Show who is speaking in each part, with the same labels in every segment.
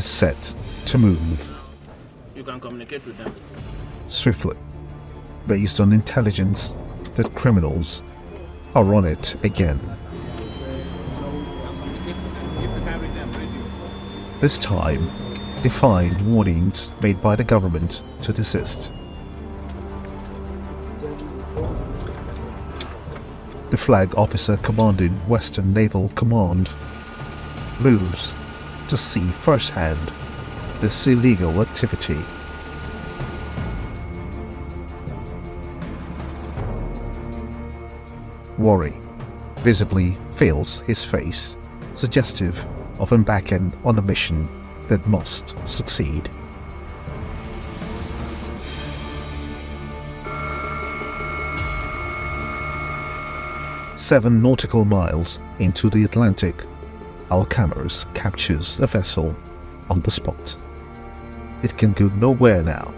Speaker 1: is set to move
Speaker 2: You can communicate with them.
Speaker 1: swiftly, based on intelligence that criminals are on it again. This time, they find warnings made by the government to desist. The flag officer commanding Western Naval Command moves to see firsthand this illegal activity. Worry visibly fills his face, suggestive of embarking on a mission that must succeed. Seven nautical miles into the Atlantic, our cameras captures a vessel on the spot. It can go nowhere now.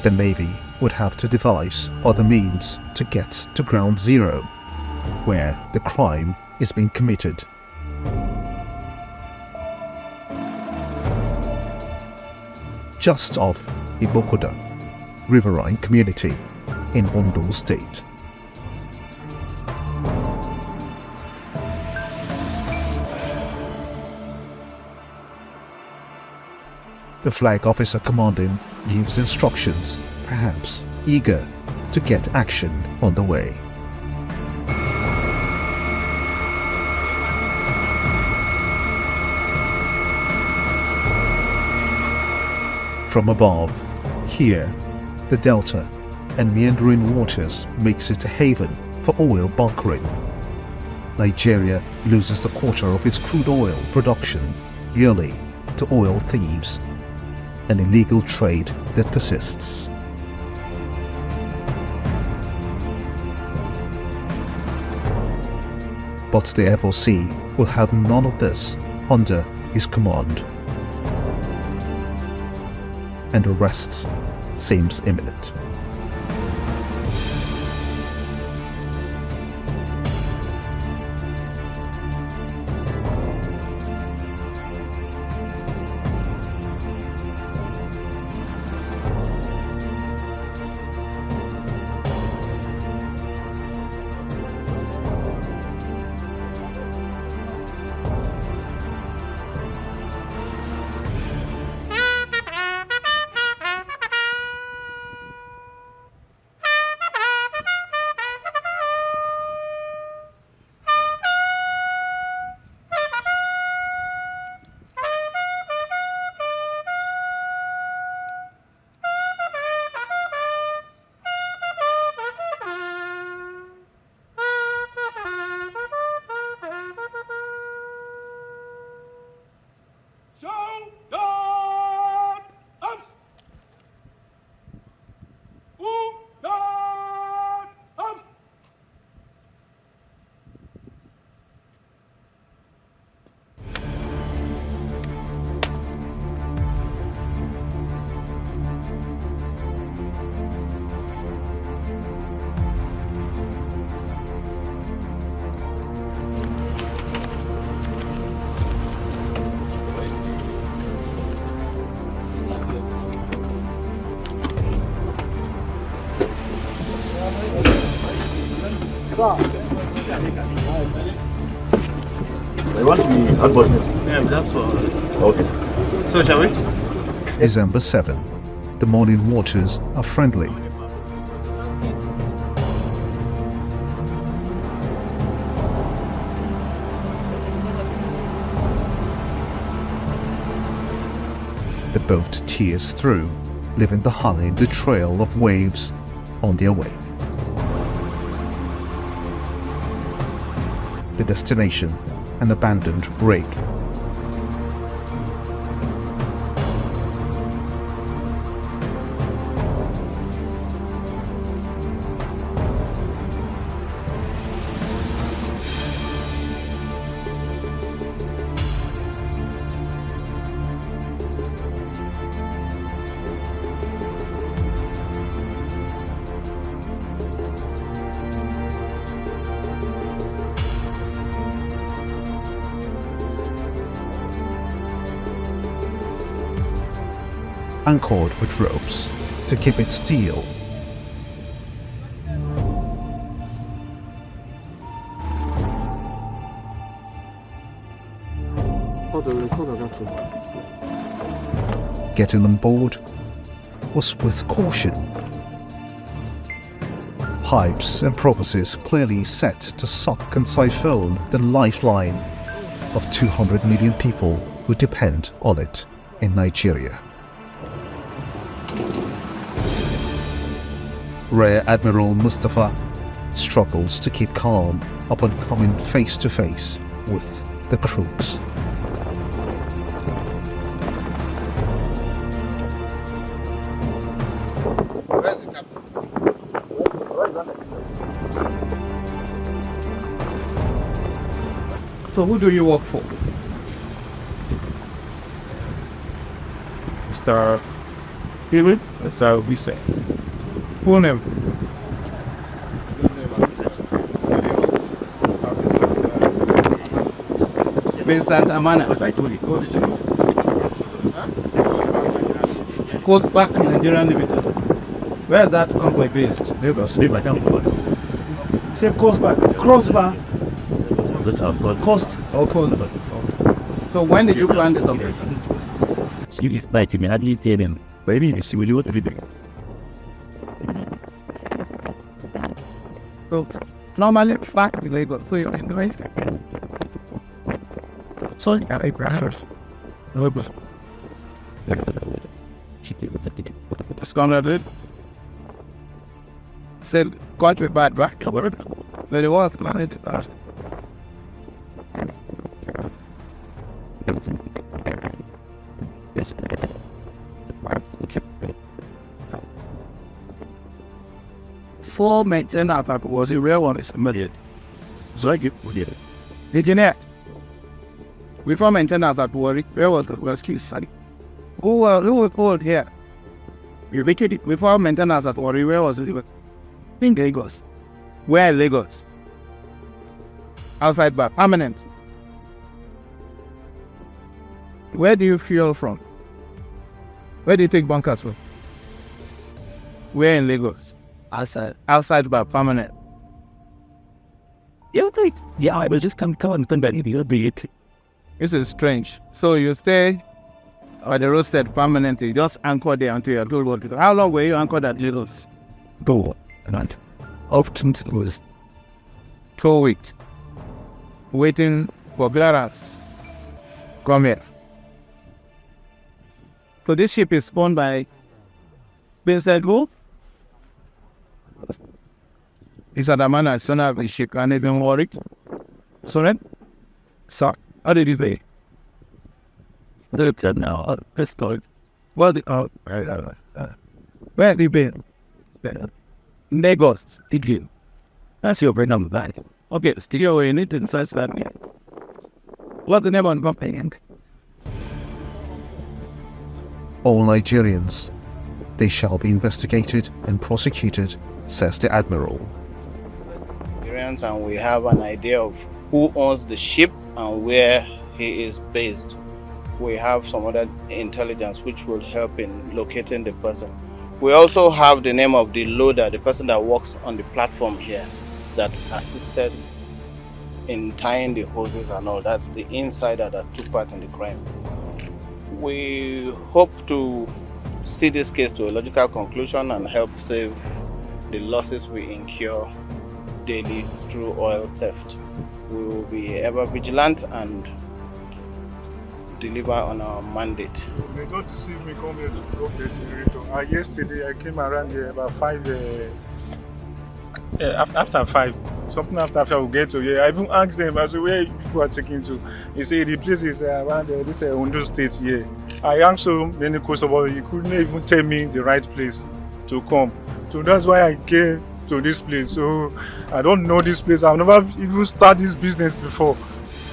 Speaker 1: The Navy would have to devise other means to get to ground zero, where the crime is being committed. Just off Igbokoda, riverine community in Ondo State. The flag officer commanding gives instructions, perhaps eager to get action on the way. From above, here, the delta and meandering waters makes it a haven for oil bunkering. Nigeria loses a quarter of its crude oil production yearly to oil thieves, an illegal trade that persists. But the FOC will have none of this under his command, and arrest seems imminent.
Speaker 3: I want to be unfortunate.
Speaker 2: Yeah, that's for.
Speaker 3: Okay.
Speaker 2: So, shall we?
Speaker 1: December 7. The morning waters are friendly. The boat tears through, leaving behind the trail of waves on their way. The destination, an abandoned rig. anchored with ropes to keep it still. Getting on board was with caution. Pipes and propulsors clearly set to suck and siphon the lifeline of 200 million people who depend on it in Nigeria. Rear Admiral Mustafa struggles to keep calm upon coming face to face with the crooks.
Speaker 4: So who do you work for?
Speaker 3: Mr. David, that's how we say.
Speaker 4: Full name? Vincent Amana.
Speaker 3: I told you.
Speaker 4: Goes back to Nigerian Limited. Where is that company based?
Speaker 3: Lagos. Leave my town.
Speaker 4: Say Crossbar. Crossbar.
Speaker 3: That's our God.
Speaker 4: Coast. Okay. So when did you plan this operation?
Speaker 3: You get back to me. I didn't tell him. Baby, you see what you want to do.
Speaker 4: So normally back to Lagos. So you can do it. So you got a brother. Discounted. Said quite a bad back. But it was planning to last.
Speaker 3: Yes.
Speaker 4: Full maintenance that was a real one is a million.
Speaker 3: So I give you.
Speaker 4: Engineer. Before maintenance at Warri, where was the rescue study? Who was called here?
Speaker 3: You making it
Speaker 4: Before maintenance at Warri, where was it?
Speaker 3: in Lagos.
Speaker 4: Where in Lagos? Outside bar, permanent. Where do you fuel from? Where do you take bunkers from? Where in Lagos? Outside bar, permanent.
Speaker 3: Yeah, I will just come and turn back. You'll be it.
Speaker 4: This is strange. So you stay at the roadside permanently, just anchor there until you're told what to do. How long were you anchored at Lagos?
Speaker 3: Go and often it was
Speaker 4: 2 weeks. Waiting for clearance. Come here. So this ship is owned by Vincent who? It's Adamana, son of the ship, and even worried. So then, sir, how did you say?
Speaker 3: look at now. Let's go.
Speaker 4: Well, where have you been? Lagos.
Speaker 3: Did you? That's your brain number back.
Speaker 4: Okay, still in it inside that. What's the name of the company?
Speaker 1: All Nigerians, they shall be investigated and prosecuted, says the Admiral.
Speaker 2: Nigerians, and we have an idea of who owns the ship and where he is based. We have some other intelligence which will help in locating the person. We also have the name of the loader, the person that works on the platform here, that assisted in tying the hoses and all. That's the insider that took part in the crime. We hope to see this case to a logical conclusion and help save the losses we incur daily through oil theft. We will be ever vigilant and deliver on our mandate.
Speaker 5: They don't deceive me, come here to block the generator. Yesterday I came around here about 5, after 5, something after 5 we'll get to here. I even asked them, I said, where people are taking to? He said, the place is around this Ondo state here. I asked so many questions about it, he couldn't even tell me the right place to come. So that's why I came to this place. So I don't know this place, I've never even started this business before.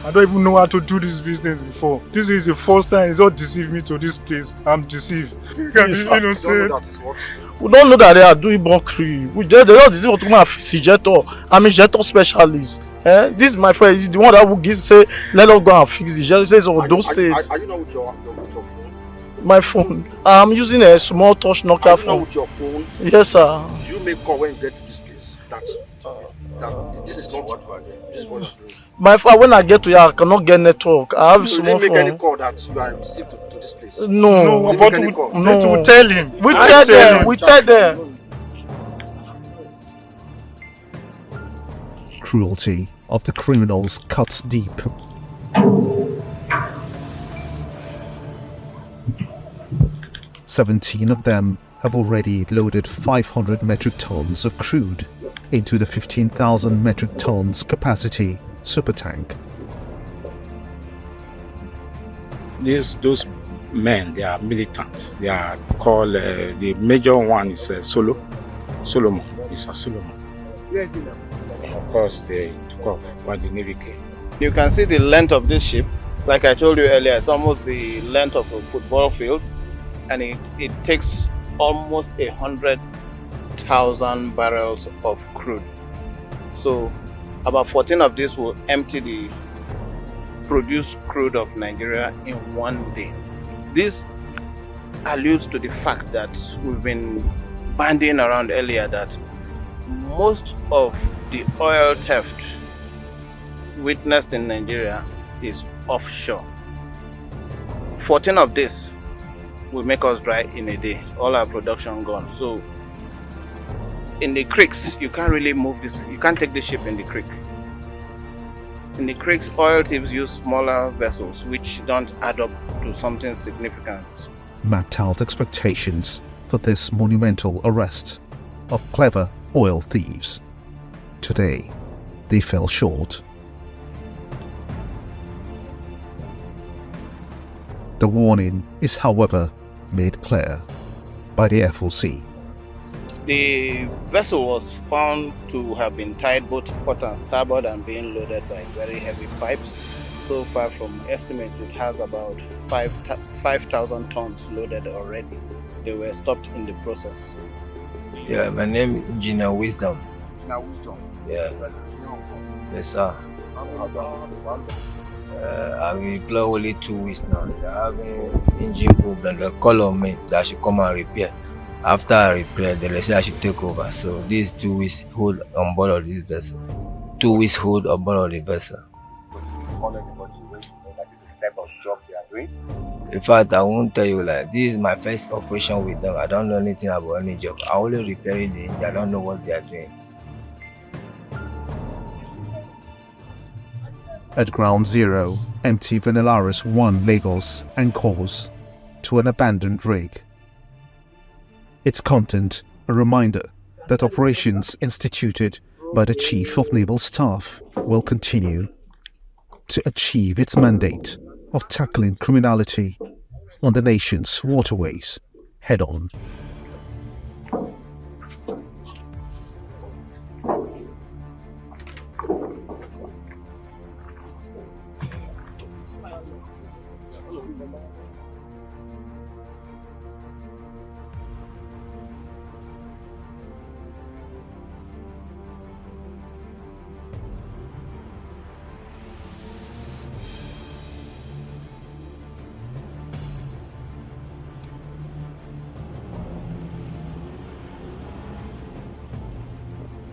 Speaker 5: I don't even know how to do this business before. This is the first time it's not deceived me to this place. I'm deceived.
Speaker 6: Yes,
Speaker 5: You know, say,
Speaker 6: we don't know that they are doing bunkering. We just they don't deceive what to come jetor. I'm a jetor specialist. This my friend is the one that will give say let us go and fix the jetor. Says on those states.
Speaker 7: Are you not with your phone?
Speaker 6: My phone. I'm using a small touch Nokia
Speaker 7: Are you not
Speaker 6: phone.
Speaker 7: with your phone?
Speaker 6: Yes, sir.
Speaker 7: You make call when you get to this place. That this is not what you are doing. This is what you are doing.
Speaker 6: My phone. When I get to here, I cannot get network. I have a
Speaker 7: You
Speaker 6: small
Speaker 7: didn't make any
Speaker 6: phone.
Speaker 7: call that you are received to this place.
Speaker 6: No.
Speaker 7: Didn't
Speaker 5: But
Speaker 7: make any
Speaker 5: we,
Speaker 7: call.
Speaker 6: No.
Speaker 5: we tell him.
Speaker 6: We
Speaker 5: I
Speaker 6: tell
Speaker 5: tell
Speaker 6: them.
Speaker 5: him.
Speaker 6: We tell them.
Speaker 1: Cruelty of the criminals cuts deep. "17 of them have already loaded 500 metric tons of crude into the 15,000 metric tons capacity supertank.
Speaker 8: Those men, they are militant. They are called the major one is Solomon. It's a Solomon. Of course, they took off when the Navy came.
Speaker 2: You can see the length of this ship. Like I told you earlier, it's almost the length of a football field, and it takes almost 100,000 barrels of crude. So about 14 of these will empty the produced crude of Nigeria in one day. This alludes to the fact that we've been bandying around earlier that most of the oil theft witnessed in Nigeria is offshore. 14 of this will make us dry in a day, all our production gone. So in the creeks, you can't really move this, you can't take the ship in the creek. In the creeks, oil thieves use smaller vessels which don't add up to something significant.
Speaker 1: Mapped out expectations for this monumental arrest of clever oil thieves. Today, they fell short. The warning is, however, made clear by the FOC.
Speaker 2: The vessel was found to have been tied both port and starboard and being loaded by very heavy pipes. So far from estimates, it has about 5,000 tons loaded already. They were stopped in the process.
Speaker 9: Yeah, my name is Engineer Wisdom. Yeah. Yes, sir. I've been employed only 2 weeks now. They're having engine problem. They call on me that I should come and repair. After I repair, they say I should take over. So these 2 weeks hold on board of this vessel. 2 weeks hold on board of the vessel.
Speaker 7: This is the type of job they are doing.
Speaker 9: In fact, I won't tell you, like, this is my first operation with them. I don't know anything about any job. I only repair the engine. I don't know what they are doing.
Speaker 1: At Ground Zero, MT Vanillara's 1 Lagos anchors to an abandoned rig. Its content a reminder that operations instituted by the Chief of Naval Staff will continue to achieve its mandate of tackling criminality on the nation's waterways head-on.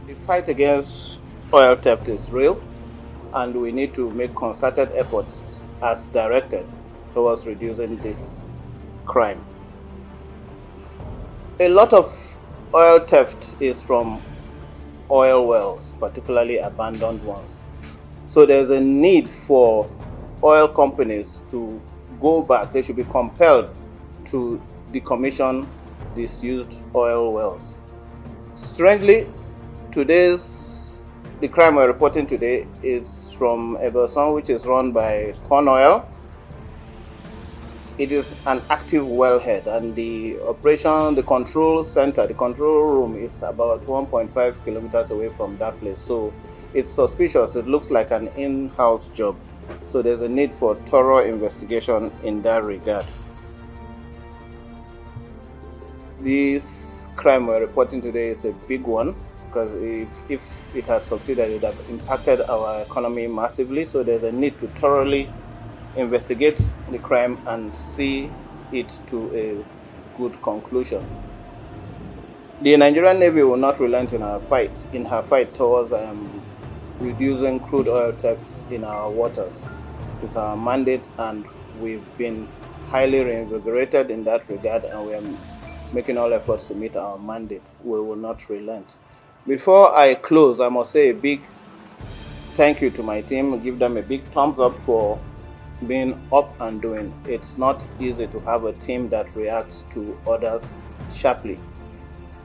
Speaker 2: The fight against oil theft is real, and we need to make concerted efforts as directed towards reducing this crime. A lot of oil theft is from oil wells, particularly abandoned ones. So there's a need for oil companies to go back. They should be compelled to decommission disused oil wells. Strangely, the crime we're reporting today is from a person which is run by Corn Oil. It is an active wellhead, and the operation, the control center, the control room is about 1.5 kilometers away from that place. So it's suspicious. It looks like an in-house job. So there's a need for thorough investigation in that regard. This crime we're reporting today is a big one, because if it had succeeded, it would have impacted our economy massively. So there's a need to thoroughly investigate the crime and see it to a good conclusion. The Nigerian Navy will not relent in her fight towards reducing crude oil theft in our waters. It's our mandate, and we've been highly reinvigorated in that regard, and we are making all efforts to meet our mandate. We will not relent. Before I close, I must say a big thank you to my team. Give them a big thumbs up for being up and doing. It's not easy to have a team that reacts to orders sharply.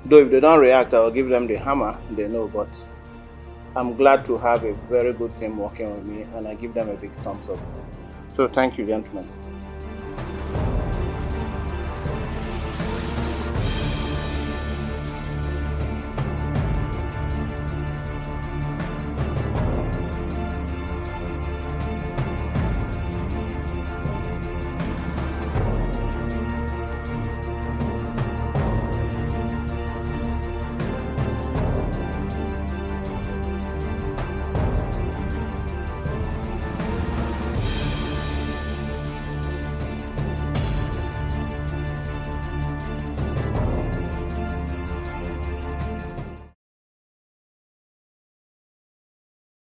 Speaker 2: Though if they don't react, I'll give them the hammer, they know, but I'm glad to have a very good team working with me, and I give them a big thumbs up. So thank you, gentlemen.